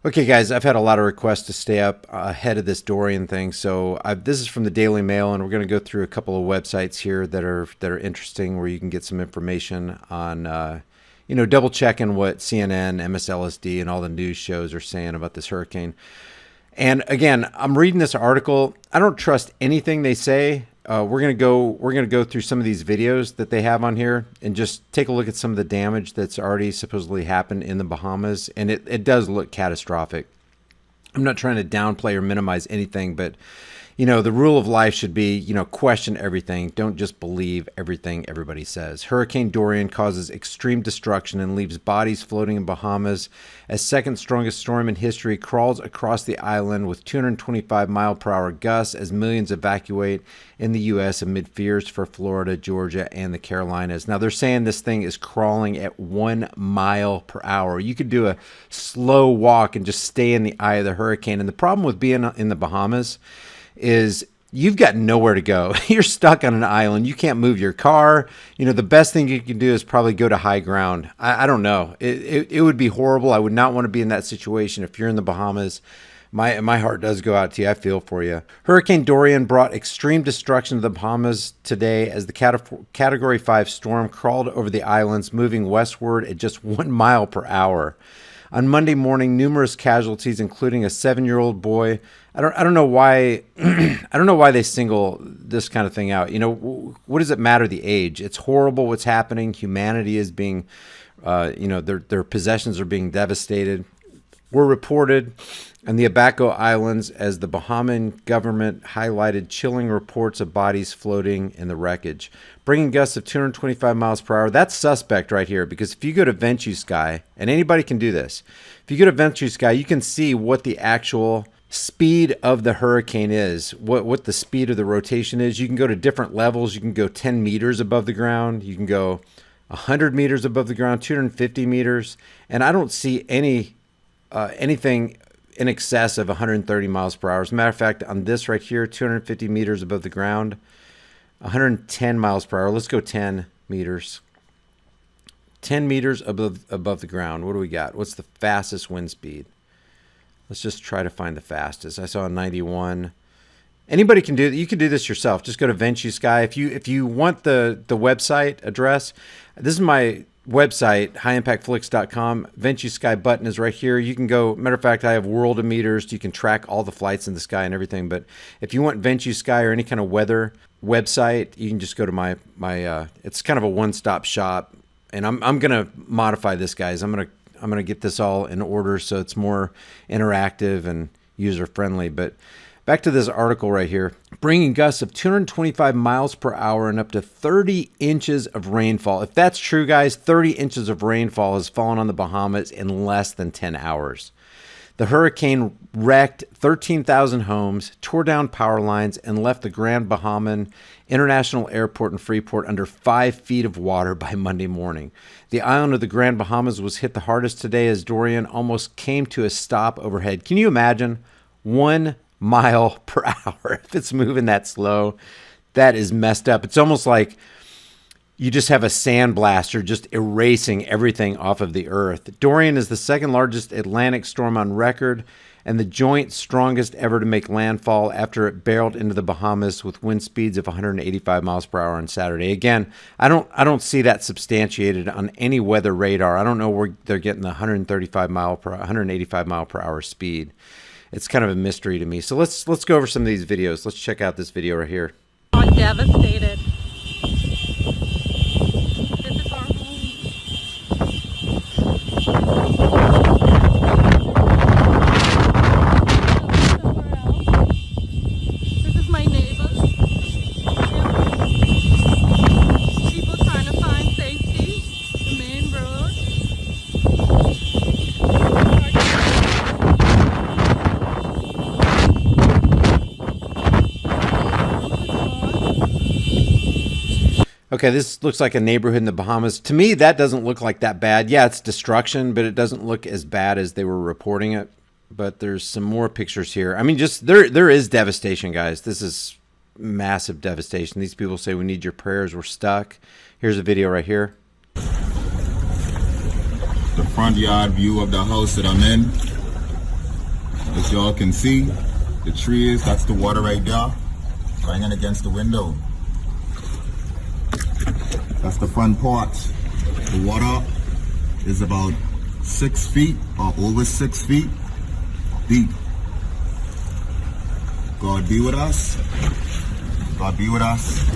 Okay, guys, I've had a lot of requests to stay up ahead of this Dorian thing, so this is from the Daily Mail, and we're going to go through a couple of websites here that are interesting, where you can get some information on, double checking what CNN, MSLSD, and all the news shows are saying about this hurricane. And again, I'm reading this article. I don't trust anything they say. We're gonna go through some of these videos that they have on here and just take a look at some of the damage that's already supposedly happened in the Bahamas, and it does look catastrophic. I'm not trying to downplay or minimize anything, but the rule of life should be, question everything. Don't just believe everything everybody says. Hurricane Dorian causes extreme destruction and leaves bodies floating in Bahamas as second strongest storm in history crawls across the island with 225-mile-per-hour gusts as millions evacuate in the U.S. amid fears for Florida, Georgia, and the Carolinas. Now, they're saying this thing is crawling at 1 mile per hour. You could do a slow walk and just stay in the eye of the hurricane. And the problem with being in the Bahamas is you've got nowhere to go. You're stuck on an island. You can't move your car. The best thing you can do is probably go to high ground. I don't know. It would be horrible. I would not want to be in that situation. If you're in the Bahamas, my heart does go out to you. I feel for you. Hurricane Dorian brought extreme destruction to the Bahamas today as the Category 5 storm crawled over the islands, moving westward at just 1 mile per hour. On Monday morning, numerous casualties, including a 7-year-old boy. I don't know why I don't know why they single this kind of thing out. What does it matter the age? It's horrible what's happening. Humanity is being, their possessions are being devastated. Were reported on the Abaco Islands as the Bahamian government highlighted chilling reports of bodies floating in the wreckage, bringing gusts of 225 miles per hour. That's suspect right here, because if you go to VentuSky, and anybody can do this, if you go to VentuSky, you can see what the actual speed of the hurricane is, what the speed of the rotation is. You can go to different levels. You can go 10 meters above the ground. You can go 100 meters above the ground, 250 meters. And I don't see anything in excess of 130 miles per hour. As a matter of fact, on this right here, 250 meters above the ground, 110 miles per hour. Let's go 10 meters. 10 meters above the ground. What do we got? What's the fastest wind speed? Let's just try to find the fastest. I saw a 91. Anybody can do it. You can do this yourself. Just go to VentuSky. If you want the website address, this is my website, HighImpactVlogs.com. VentuSky button is right here. You can go. Matter of fact, I have worldometers. You can track all the flights in the sky and everything. But if you want VentuSky or any kind of weather website, you can just go to my. It's kind of a one-stop shop. And I'm gonna modify this, guys. I'm gonna get this all in order so it's more interactive and user-friendly. But back to this article right here. Bringing gusts of 225 miles per hour and up to 30 inches of rainfall. If that's true, guys, 30 inches of rainfall has fallen on the Bahamas in less than 10 hours. The hurricane wrecked 13,000 homes, tore down power lines, and left the Grand Bahamian International Airport in Freeport under 5 feet of water by Monday morning. The island of the Grand Bahamas was hit the hardest today as Dorian almost came to a stop overhead. Can you imagine 1 mile per hour? If it's moving that slow, that is messed up. It's almost like you just have a sandblaster just erasing everything off of the earth. Dorian is the second largest Atlantic storm on record and the joint strongest ever to make landfall after it barreled into the Bahamas with wind speeds of 185 miles per hour on Saturday. Again, I don't see that substantiated on any weather radar. I don't know where they're getting the 185 mile per hour speed. It's kind of a mystery to me. So let's go over some of these videos. Let's check out this video right here. I'm devastated. Okay, this looks like a neighborhood in the Bahamas. To me, that doesn't look like that bad. Yeah, it's destruction, but it doesn't look as bad as they were reporting it. But there's some more pictures here. I mean, just there is devastation, guys. This is massive devastation. These people say we need your prayers. We're stuck. Here's a video right here. The front yard view of the house that I'm in. As y'all can see, the trees, that's the water right there, banging against the window. That's the front porch. The water is about 6 feet or over 6 feet deep. God be with us. God be with us.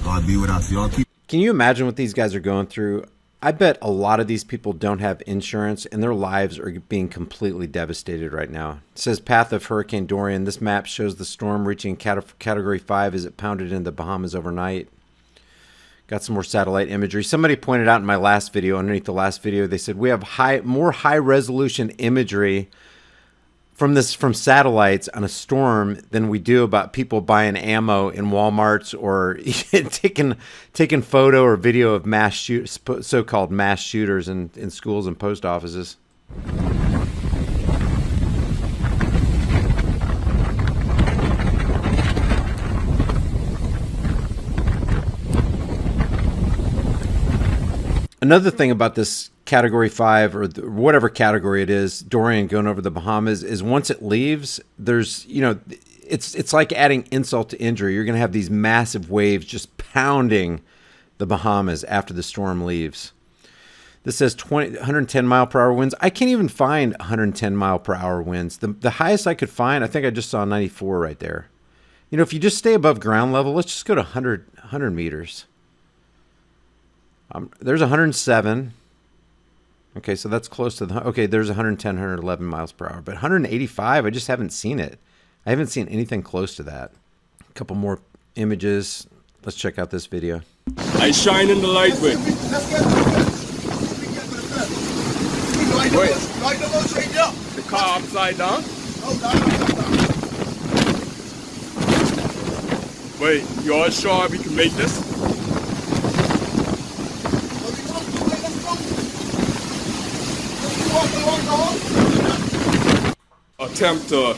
God be with us. Y'all keep. Can you imagine what these guys are going through? I bet a lot of these people don't have insurance and their lives are being completely devastated right now. It says path of Hurricane Dorian. This map shows the storm reaching Category 5 as it pounded into the Bahamas overnight. Got some more satellite imagery. Somebody pointed out in my last video, underneath the last video, they said we have more high resolution imagery from satellites on a storm than we do about people buying ammo in Walmarts or taking photo or video of so-called mass shooters in schools and post offices. Another thing about this Category 5 or whatever category it is, Dorian going over the Bahamas, is once it leaves, there's, it's like adding insult to injury. You're going to have these massive waves just pounding the Bahamas after the storm leaves. This says 110 mile per hour winds. I can't even find 110 mile per hour winds. The highest I could find, I think I just saw 94 right there. If you just stay above ground level, let's just go to 100 meters. There's 107. Okay, so that's close to okay, there's 110, 111 miles per hour. But 185, I just haven't seen it. I haven't seen anything close to that. A couple more images. Let's check out this video. I shine in the light, wait. Wait. The car upside down? Wait, you all sure we can make this? Attempt to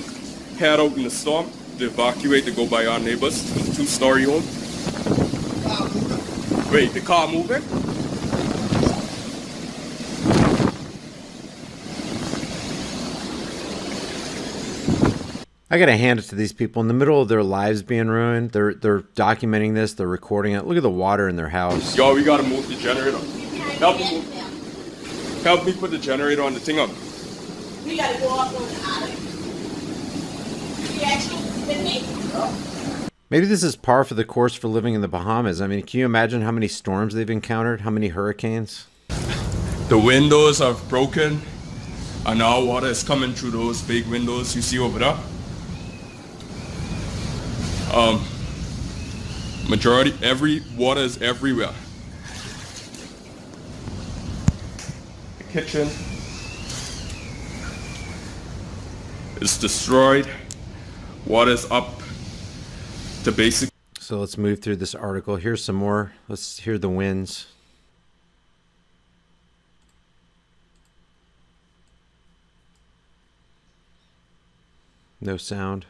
head out in the storm, to evacuate, to go by our neighbors, two-story home. Wait, the car moving? I gotta hand it to these people. In the middle of their lives being ruined, they're documenting this, they're recording it. Look at the water in their house. Yo, we gotta move the generator. Help me put the generator on the thing up. We gotta go up on the attic. Maybe this is par for the course for living in the Bahamas. I mean, can you imagine how many storms they've encountered? How many hurricanes? The windows are broken, and now water is coming through those big windows you see over there. Water is everywhere. The kitchen is destroyed. Water's up to basic. So let's move through this article. Here's some more. Let's hear the winds. No sound.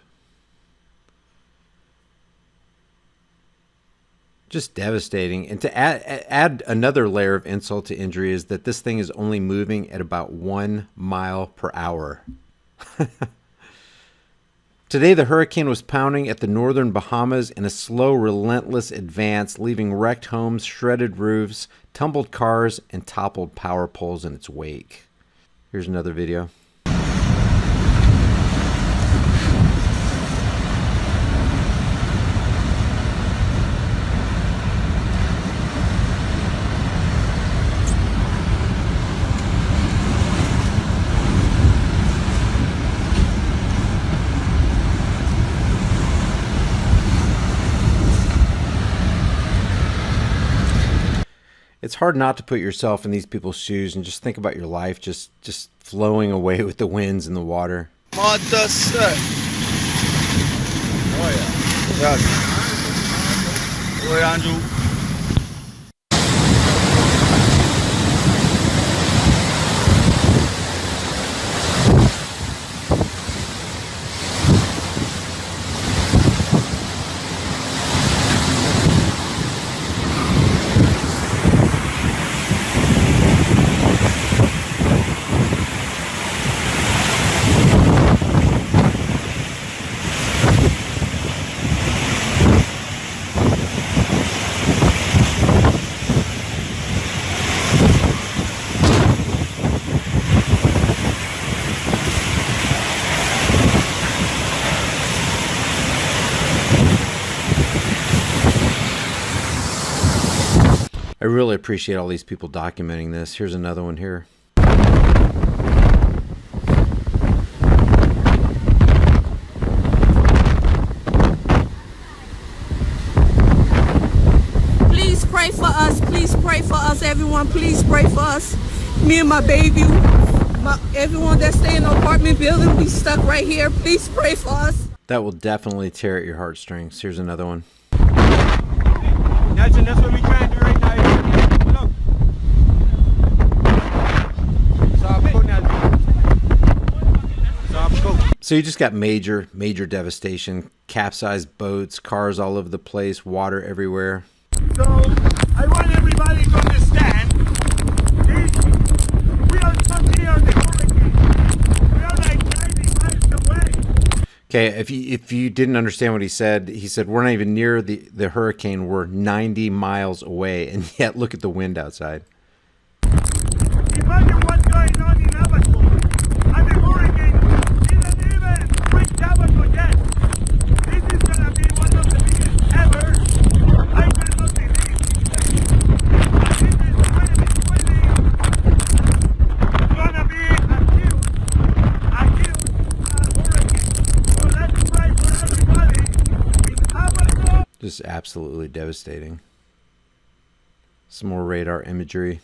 Just devastating. And to add another layer of insult to injury is that this thing is only moving at about 1 mile per hour. Today, the hurricane was pounding at the northern Bahamas in a slow, relentless advance, leaving wrecked homes, shredded roofs, tumbled cars, and toppled power poles in its wake. Here's another video. It's hard not to put yourself in these people's shoes and just think about your life just flowing away with the winds and the water. Oh yeah. Oi, Andrew. really appreciate all these people documenting this. Here's another one here. Please pray for us. Please pray for us, everyone. Please pray for us. Me and my baby, everyone that stay in the apartment building, we stuck right here. Please pray for us. That will definitely tear at your heartstrings. Here's another one. That's what we trying to do right now. Look. So you just got major devastation. Capsized boats, cars all over the place, water everywhere. So, I want everybody to understand, we are not here in the hurricane. We are like 90 miles away. Okay, if you didn't understand what he said we're not even near the hurricane. We're 90 miles away, and yet look at the wind outside. Imagine what's going on in Abaco. And the hurricane didn't even reach Abaco yet. This is going to be one of the biggest ever. I cannot believe this. This is going to be a huge hurricane. So let's pray for everybody in Abaco. Just absolutely devastating. Some more radar imagery.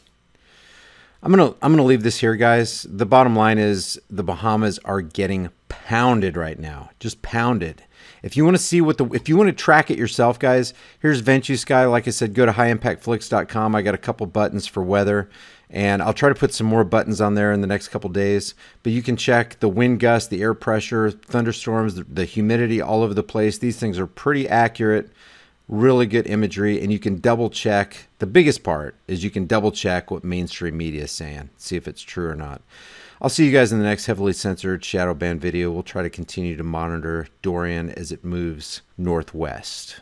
I'm gonna leave this here, guys. The bottom line is the Bahamas are getting pounded right now, just pounded. If you want to see if you want to track it yourself, guys, here's VentuSky. Like I said, go to HighImpactVlogs.com. I got a couple buttons for weather, and I'll try to put some more buttons on there in the next couple days. But you can check the wind gusts, the air pressure, thunderstorms, the humidity all over the place. These things are pretty accurate. Really good imagery, and you can double check. The biggest part is you can double check what mainstream media is saying, see if it's true or not. I'll see you guys in the next heavily censored shadow ban video. We'll try to continue to monitor Dorian as it moves northwest.